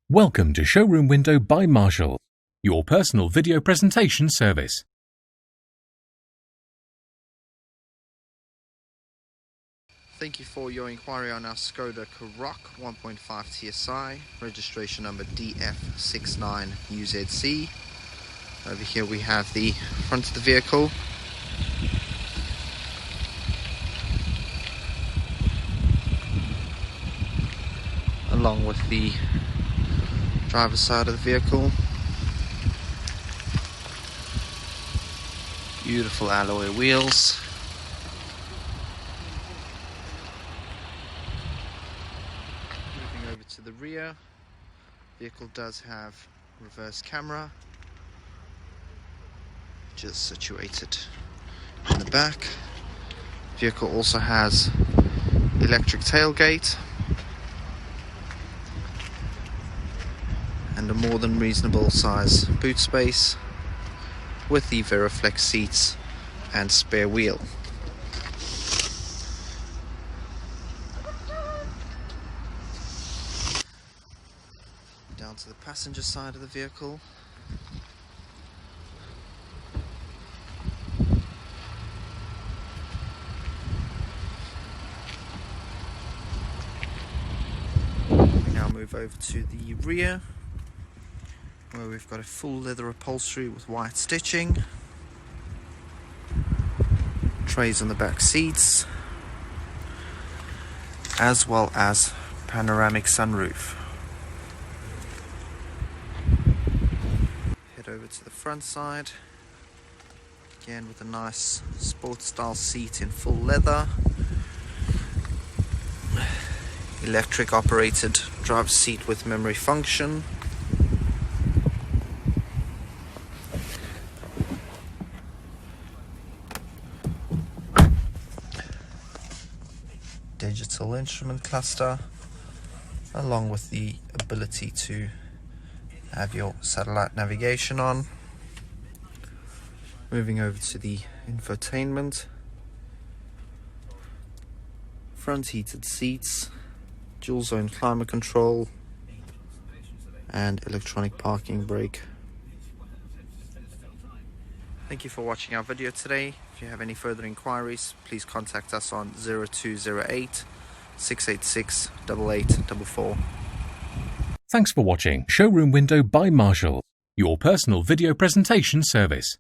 Welcome to Showroom Window by Marshall, your personal video presentation service. Thank you for your inquiry on our Skoda Karoq 1.5 TSI, registration number DF69 UZC. Over here we have the front of the vehicle. Along with the driver's side of the vehicle. Beautiful alloy wheels. Moving over to the rear, vehicle does have reverse camera, just situated in the back. Vehicle also has electric tailgate and a more than reasonable size boot space with the Veriflex seats and spare wheel. Down to the passenger side of the vehicle. We now move over to the rear, where we've got a full leather upholstery with white stitching, trays on the back seats, as well as panoramic sunroof. Head over to the front side, again with a nice sports style seat in full leather, electric operated driver's seat with memory function. Digital instrument cluster, along with the ability to have your satellite navigation on. Moving over to the infotainment, front heated seats, dual zone climate control, and electronic parking brake. Thank you for watching our video today. If you have any further inquiries, please contact us on 0208 686 8844. Thanks for watching Showroom Window by Marshall, your personal video presentation service.